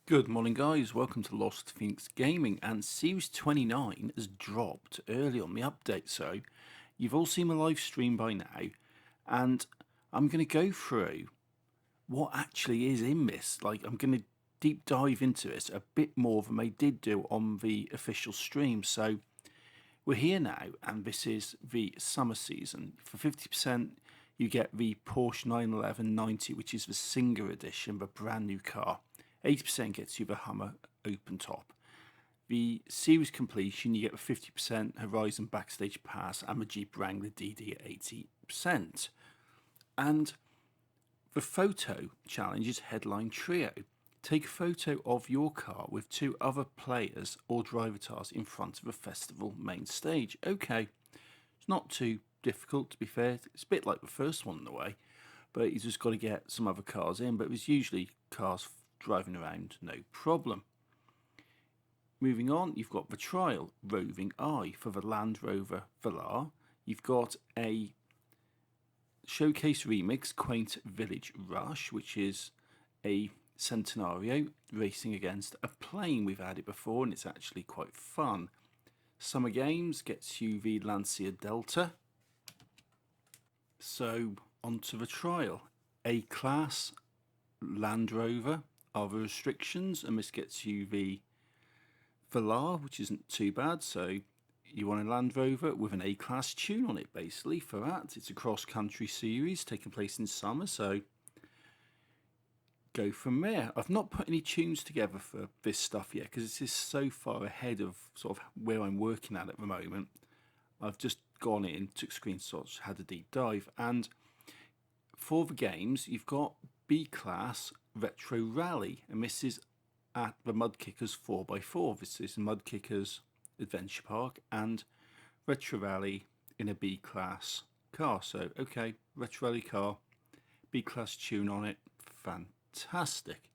Good morning guys, welcome to Lost Phoenix Gaming, and Series 29 has dropped early on the update, so you've all seen my live stream by now, and I'm going to go through what actually is in this. I'm going to deep dive into this a bit more than I did do on the official stream. So we're here now, and this is the summer season. For 50% you get the Porsche 911 90, which is the Singer edition, the brand new car. 80% gets you the Hummer open top. The series completion, you get the 50% Horizon Backstage Pass and the Jeep Wrangler DD at 80%. And the photo challenge is Headline Trio. Take a photo of your car with two other players or drivatars in front of a festival main stage. Okay, it's not too difficult, to be fair. It's a bit like the first one in a way, but you just got to get some other cars in. But there's usually cars driving around, no problem. Moving on, you've got the trial Roving Eye for the Land Rover Velar. You've got a showcase remix Quaint Village Rush, which is a Centenario racing against a plane. We've had it before and it's actually quite fun. Summer Games gets you the Lancia Delta. So onto the trial. A-Class Land Rover are the restrictions, and this gets you the Velar, which isn't too bad. So you want a Land Rover with an A-Class tune on it, basically, for that. It's a cross-country series taking place in summer, so go from there. I've not put any tunes together for this stuff yet because this is so far ahead of sort of where I'm working at the moment. I've just gone in, took screenshots, had a deep dive, and for the games you've got B-Class Retro Rally, and this is at the Mudkickers 4x4. This is Mudkickers Adventure Park and Retro Rally in a B-Class car. So okay, Retro Rally car, B-Class tune on it, fantastic.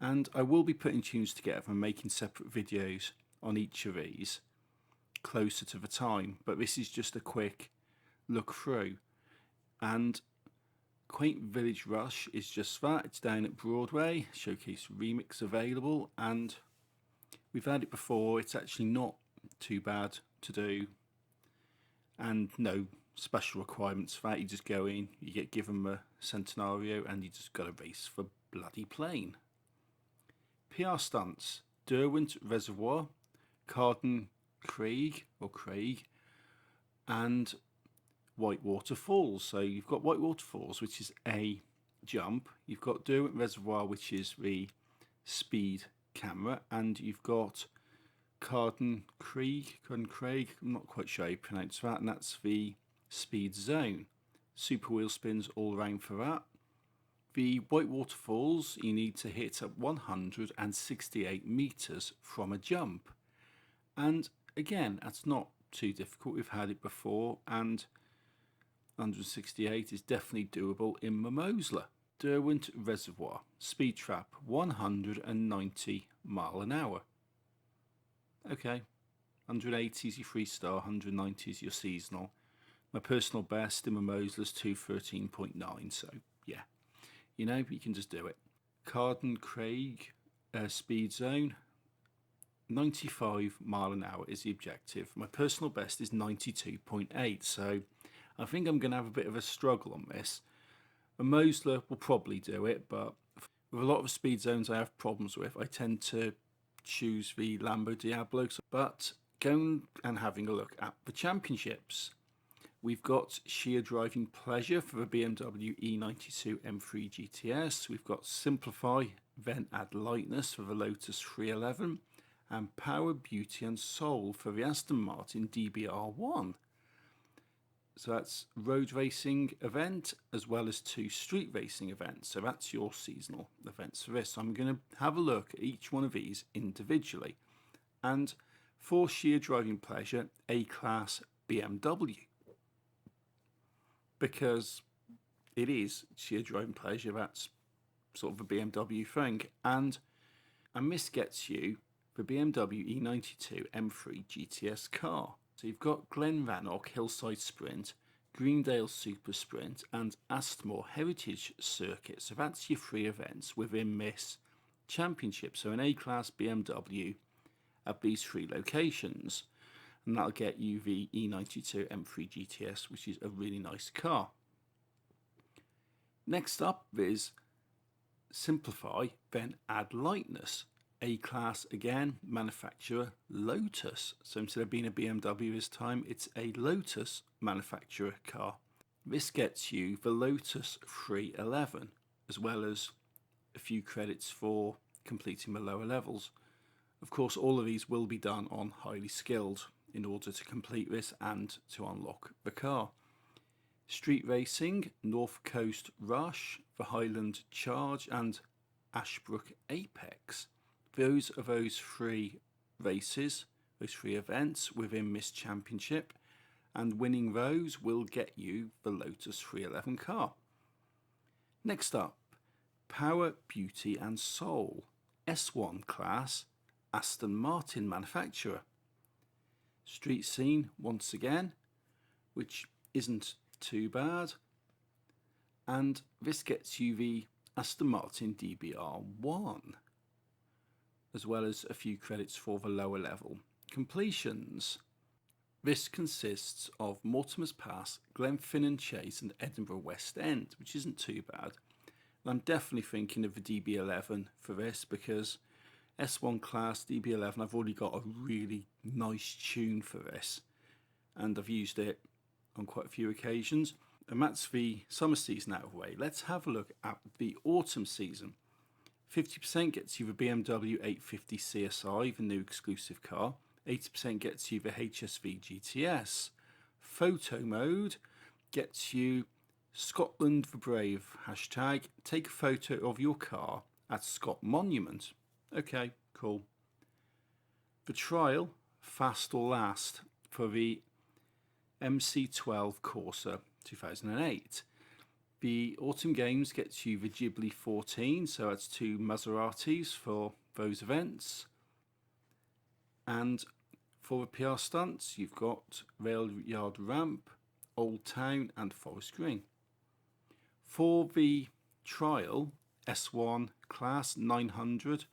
And I will be putting tunes together and making separate videos on each of these closer to the time, but this is just a quick look through. And Quaint Village Rush is just that. It's down at Broadway, showcase remix available, and we've had it before. It's actually not too bad to do, and no special requirements for that. You just go in, you get given a Centenario, and you just got to race for bloody plane. PR stunts: Derwent Reservoir, Carden Craig, and Whitewater Falls. So you've got Whitewater Falls, which is a jump. You've got Derwent Reservoir, which is the speed camera, and you've got Carden Craig, I'm not quite sure how you pronounce that, and that's the speed zone. Super wheel spins all around for that. The Whitewater Falls, you need to hit at 168 meters from a jump, and again, that's not too difficult. We've had it before, and 168 is definitely doable in Mimosla. Derwent Reservoir, speed trap, 190 mile an hour. Okay, 180 is your 3-star, 190 is your seasonal. My personal best in Mimosla is 213.9, so yeah, you know, you can just do it. Carden Craig speed zone, 95 mile an hour is the objective. My personal best is 92.8, so I think I'm going to have a bit of a struggle on this. Mimosla will probably do it, but with a lot of the speed zones I have problems with, I tend to choose the Lambo Diablo. But going and having a look at the championships, we've got sheer driving pleasure for the BMW E92 M3 GTS. We've got Simplify, then add lightness for the Lotus 311, and Power, Beauty and Soul for the Aston Martin DBR1. So that's road racing event as well as 2 street racing events. So that's your seasonal events for this. So I'm going to have a look at each one of these individually. And for sheer driving pleasure, A-Class BMW. Because it is sheer driving pleasure, that's sort of a BMW thing. And this gets you the BMW E92 M3 GTS car. So you've got Glen Rannoch Hillside Sprint, Greendale Super Sprint and Astmore Heritage Circuit. So that's your 3 events within this Championship, so an A-Class BMW at these 3 locations, and that'll get you the E92 M3 GTS, which is a really nice car. Next up is simplify, then add lightness. A-Class again, manufacturer Lotus. So instead of being a BMW this time, it's a Lotus manufacturer car. This gets you the Lotus 311, as well as a few credits for completing the lower levels. Of course, all of these will be done on highly skilled in order to complete this and to unlock the car. Street Racing, North Coast Rush, the Highland Charge and Ashbrook Apex. Those are those 3 races, those 3 events within this championship, and winning those will get you the Lotus 311 car. Next up, Power, Beauty and Soul, S1 class, Aston Martin manufacturer. Street Scene once again, which isn't too bad, and this gets you the Aston Martin DBR1, as well as a few credits for the lower level completions. This consists of Mortimer's Pass, Glenfinnan Chase and Edinburgh West End, which isn't too bad. And I'm definitely thinking of the DB11 for this, because S1 class DB11, I've already got a really nice tune for this, and I've used it on quite a few occasions. And that's the summer season out of the way. Let's have a look at the autumn season. 50% gets you the BMW 850 CSI, the new exclusive car. 80% gets you the HSV GTS. Photo mode gets you Scotland the Brave hashtag. Take a photo of your car at Scott Monument. Okay, cool. The trial, fast or last, for the MC12 Corsa 2008. The Autumn Games gets you the Ghibli 14, so that's 2 Maseratis for those events. And for the PR stunts, you've got Rail Yard Ramp, Old Town and Forest Green. For the trial, S1 class 900,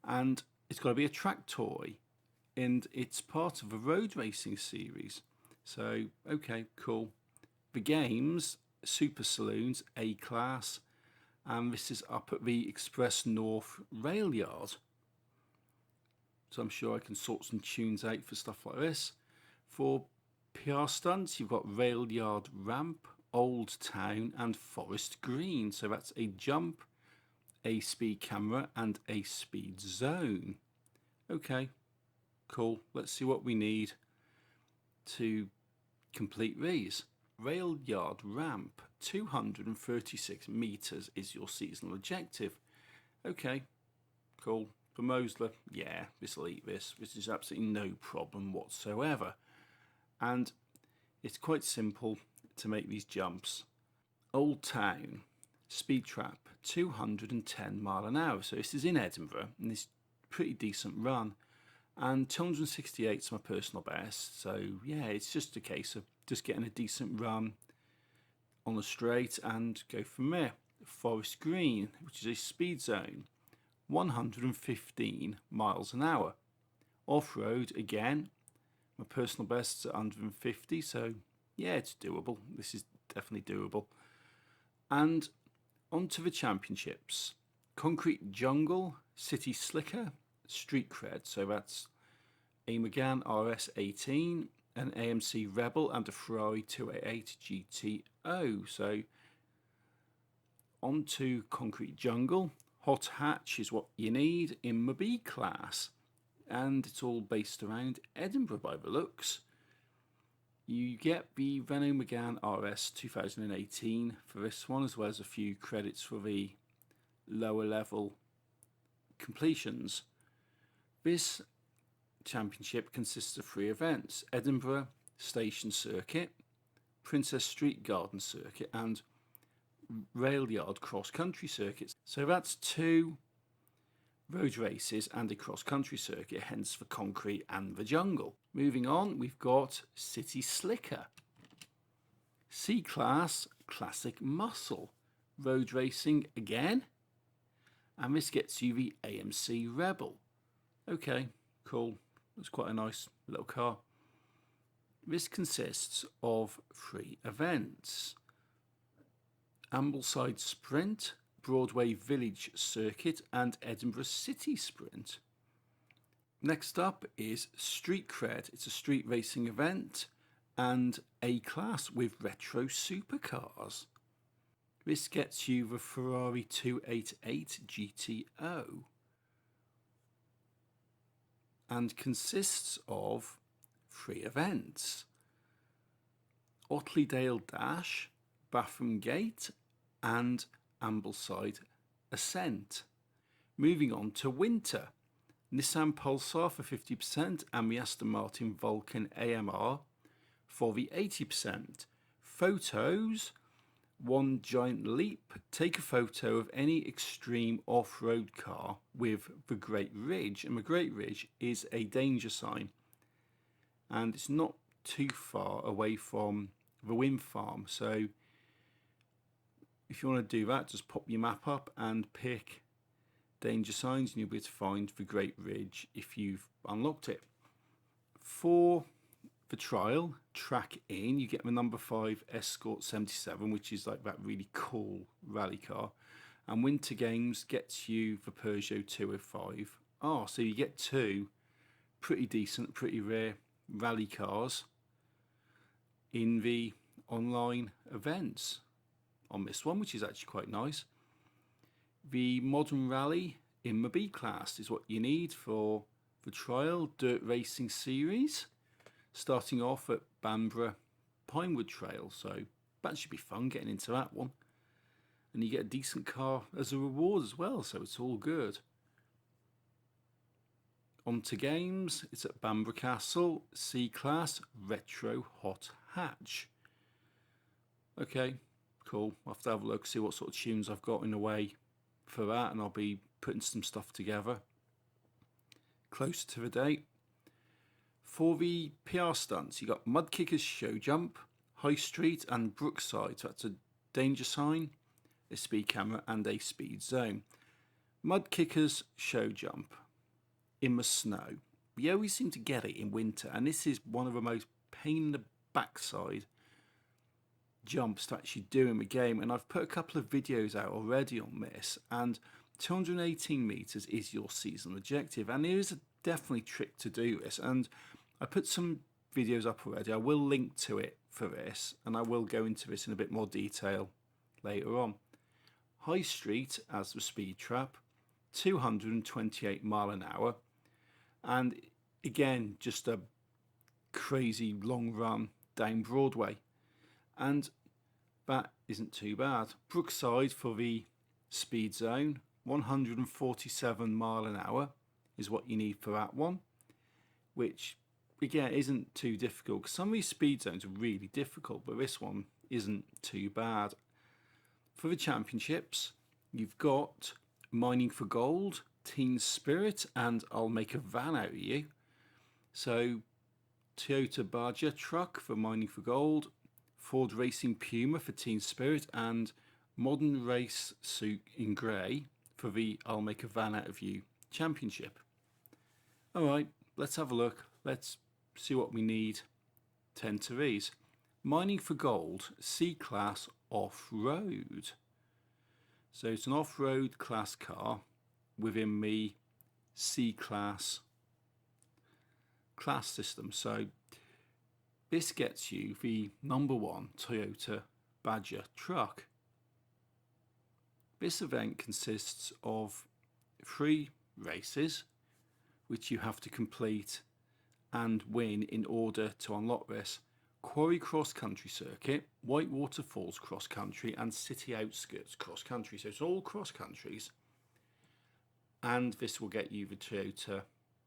and it's got to be a track toy, and it's part of a road racing series. So, okay, cool. The games, Super Saloons, A-Class, and this is up at the Express North Rail Yard. So I'm sure I can sort some tunes out for stuff like this. For PR stunts, you've got Rail Yard Ramp, Old Town and Forest Green. So that's a jump, a speed camera and a speed zone. Okay, cool. Let's see what we need to complete these. Rail Yard Ramp, 236 meters is your seasonal objective. Okay, cool. For Mosler, yeah, this will eat this. This is absolutely no problem whatsoever. And it's quite simple to make these jumps. Old Town, speed trap, 210 mile an hour. So this is in Edinburgh, and it's a pretty decent run. And 268 is my personal best. So yeah, it's just a case of just getting a decent run on the straight and go from there. Forest Green, which is a speed zone, 115 miles an hour. Off-road, again, my personal best's at 150, so yeah, it's doable. This is definitely doable. And onto the championships. Concrete Jungle, City Slicker, Street Cred, so that's a Megane RS18, an AMC Rebel and a Ferrari 288 GTO. So onto Concrete Jungle. Hot Hatch is what you need in the B class, and it's all based around Edinburgh by the looks. You get the Renault Megane RS 2018 for this one, as well as a few credits for the lower level completions. This championship consists of 3 events: Edinburgh Station Circuit, Princess Street Garden Circuit and Rail Yard Cross Country Circuits. So that's 2 road races and a cross country circuit, hence the concrete and the jungle. Moving on, we've got City Slicker, C-Class Classic Muscle, road racing again, and this gets you the AMC Rebel. Okay, cool. That's quite a nice little car. This consists of 3 events: Ambleside Sprint, Broadway Village Circuit, and Edinburgh City Sprint. Next up is Street Cred. It's a street racing event and A-Class with retro supercars. This gets you the Ferrari 288 GTO and consists of 3 events: Otley-Dale Dash, Batham Gate, and Ambleside Ascent. Moving on to winter: Nissan Pulsar for 50% and the Aston Martin Vulcan AMR for the 80%. Photos: One Giant Leap. Take a photo of any extreme off-road car with the Great Ridge, and the Great Ridge is a danger sign, and it's not too far away from the wind farm, so if you want to do that, just pop your map up and pick danger signs and you'll be able to find the Great Ridge if you've unlocked it. For the trial, track in, you get the number 5 Escort 77, which is like that really cool rally car, and Winter Games gets you the Peugeot 205R. So you get 2 pretty decent, pretty rare rally cars in the online events on this one, which is actually quite nice. The Modern Rally in the B class is what you need for the trial dirt racing series, starting off at Bamborough Pinewood Trail, so that should be fun getting into that one, and you get a decent car as a reward as well, so it's all good. On to games, it's at Bamborough Castle, C class, retro hot hatch. Okay, cool. I'll have to have a look, see what sort of tunes I've got in the way for that, and I'll be putting some stuff together closer to the date. For the PR stunts, you got Mudkickers Show Jump, High Street, and Brookside. So that's a danger sign, a speed camera, and a speed zone. Mudkickers Show Jump in the snow. We always seem to get it in winter, and this is one of the most pain in the backside jumps to actually do in the game, and I've put a couple of videos out already on this, and 218 meters is your season objective, and there is a definitely trick to do this, and I put some videos up already. I will link to it for this, and I will go into this in a bit more detail later on. High Street as the speed trap, 228 mile an hour, and again just a crazy long run down Broadway, and that isn't too bad. Brookside for the speed zone, 147 mile an hour is what you need for that one, which again isn't too difficult, because some of these speed zones are really difficult, but this one isn't too bad. For the championships, you've got Mining for Gold, Teen Spirit, and I'll Make a Van Out of You. So Toyota Badger truck for Mining for Gold, Ford Racing Puma for Teen Spirit, and Modern Race Suit in Grey for the I'll Make a Van Out of You championship. Alright, let's have a look. Let's see what we need to enter these. Mining for Gold, C-Class Off-Road. So it's an off-road class car within the C-Class class system. So this gets you the number 1 Toyota Badger truck. This event consists of 3 races which you have to complete and win in order to unlock this: Quarry Cross Country Circuit, Whitewater Falls Cross Country, and City Outskirts Cross Country. So it's all cross countries, and this will get you the Toyota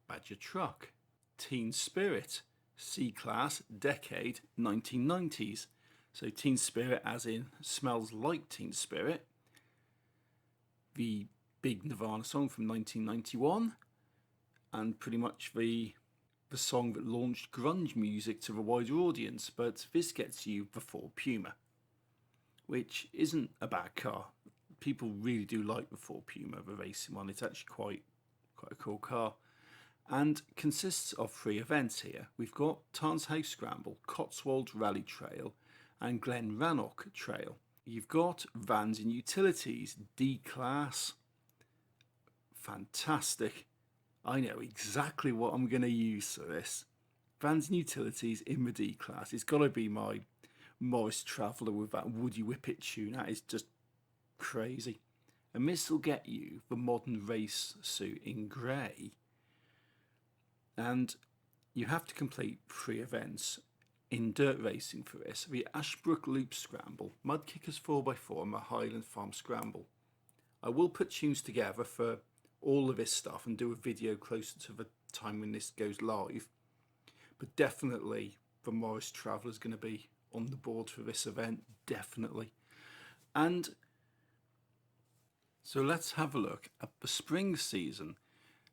Badger truck. Teen Spirit, C-Class, Decade 1990s. So Teen Spirit as in Smells Like Teen Spirit, the big Nirvana song from 1991, and pretty much the song that launched grunge music to the wider audience. But this gets you the Ford Puma, which isn't a bad car. people really do like the Ford Puma, the racing one. It's actually quite a cool car, and consists of 3 events here. We've got Tarns House Scramble, Cotswold Rally Trail, and Glen Rannoch Trail. You've got Vans and Utilities, D-Class. Fantastic. I know exactly what I'm going to use for this. Vans and Utilities in the D-Class. It's got to be my Morris Traveller with that Woody Whippet tune. That is just crazy. And this will get you the modern race suit in grey. And you have to complete 3 events in dirt racing for this. The Ashbrook Loop Scramble, Mud Kickers 4x4 and the Highland Farm Scramble. I will put tunes together for all of this stuff and do a video closer to the time when this goes live. But definitely the Morris Traveller is going to be on the board for this event, definitely. And so let's have a look at the spring season.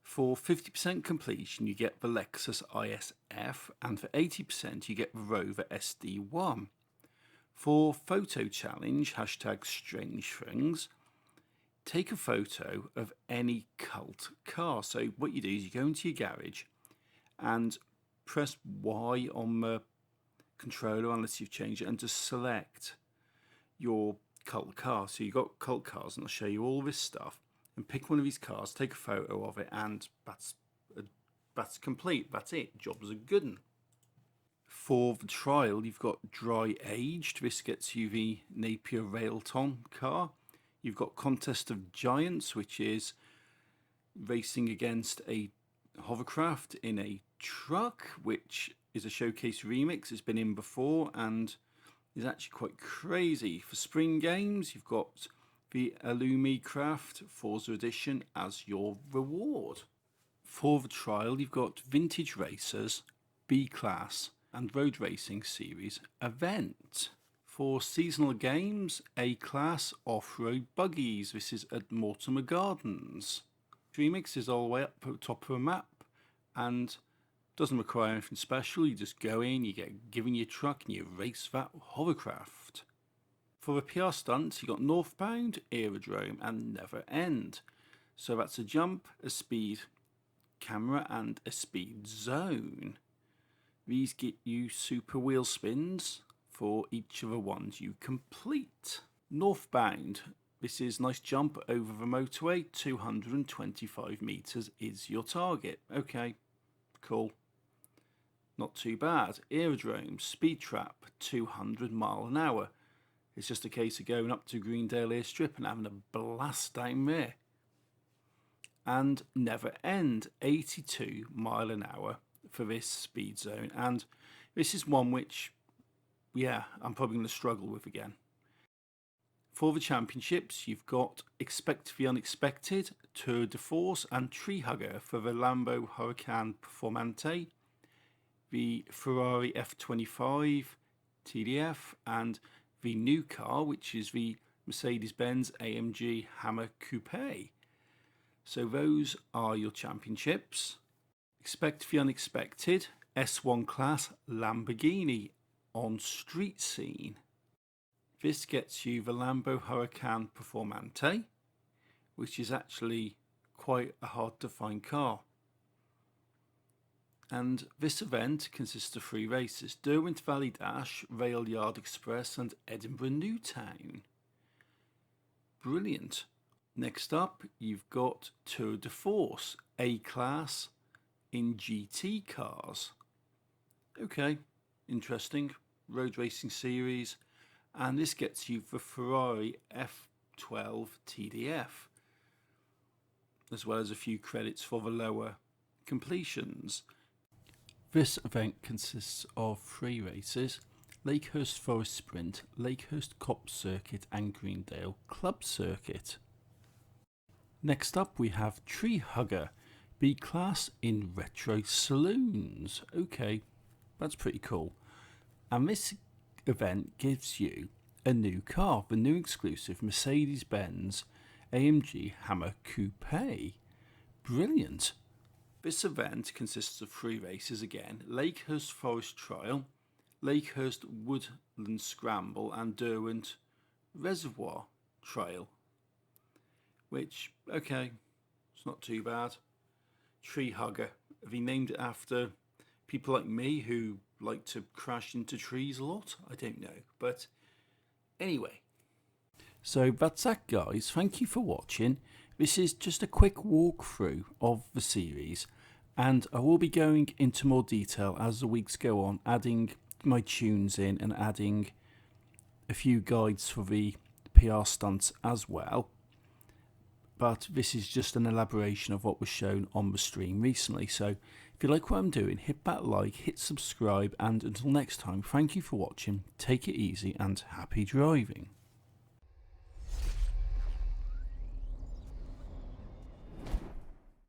For 50% completion, you get the Lexus ISF, and for 80%, you get the Rover SD1. For photo challenge, hashtag strange things, take a photo of any cult car. So what you do is you go into your garage and press Y on the controller, unless you've changed it, and just select your cult car. So you've got cult cars, and I'll show you all this stuff. And pick one of these cars, take a photo of it, and that's complete. That's it. Job's a good one. For the trial, you've got Dry Aged. This gets you the Napier Railton car. You've got Contest of Giants, which is racing against a hovercraft in a truck, which is a showcase remix. It's been in before and is actually quite crazy. For spring games, you've got the Illumicraft Forza Edition as your reward. For the trial, you've got Vintage Racers, B-Class and Road Racing Series event. For seasonal games, A-Class Off-Road Buggies. This is at Mortimer Gardens. Remix is all the way up at the top of the map and doesn't require anything special. You just go in, you get given your truck and you race that hovercraft. For the PR stunts, you got Northbound, Aerodrome and Never End. So that's a jump, a speed camera and a speed zone. These get you super wheel spins for each of the ones you complete. Northbound, this is nice jump over the motorway, 225 metres is your target. Okay, cool. Not too bad. Aerodrome, speed trap, 200 mile an hour. It's just a case of going up to Greendale Airstrip and having a blast down there. And Never End, 82 mile an hour for this speed zone. And this is one which, yeah, I'm probably going to struggle with again. For the championships, you've got Expect the Unexpected, Tour de Force and Tree Hugger for the Lambo Huracan Performante, the Ferrari F25 TDF and the new car, which is the Mercedes-Benz AMG Hammer Coupe. So those are your championships. Expect the Unexpected, S1 class Lamborghini on street scene. This gets you the Lambo Huracan Performante, which is actually quite a hard to find car. And this event consists of 3 races: Derwent Valley Dash, Rail Yard Express and Edinburgh Newtown. Brilliant. Next up, you've got Tour de Force, A-Class in GT cars. Okay, interesting. Road Racing Series. And this gets you the Ferrari F12 TDF, as well as a few credits for the lower completions. This event consists of 3 races: Lakehurst Forest Sprint, Lakehurst Cop Circuit and Greendale Club Circuit. Next up we have Tree Hugger, B-Class in Retro Saloons. Okay, that's pretty cool. And this event gives you a new car, the new exclusive Mercedes-Benz AMG Hammer Coupe. Brilliant. This event consists of 3 races again: Lakehurst Forest Trial, Lakehurst Woodland Scramble and Derwent Reservoir Trail. which, okay, it's not too bad. Tree hugger. Have he named it after people like me who like to crash into trees a lot? I don't know. But anyway. So that's that, guys. Thank you for watching. This is just a quick walkthrough of the series, and I will be going into more detail as the weeks go on, adding my tunes in and adding a few guides for the PR stunts as well. But this is just an elaboration of what was shown on the stream recently. So if you like what I'm doing, hit that like, hit subscribe, and until next time, thank you for watching, take it easy and happy driving.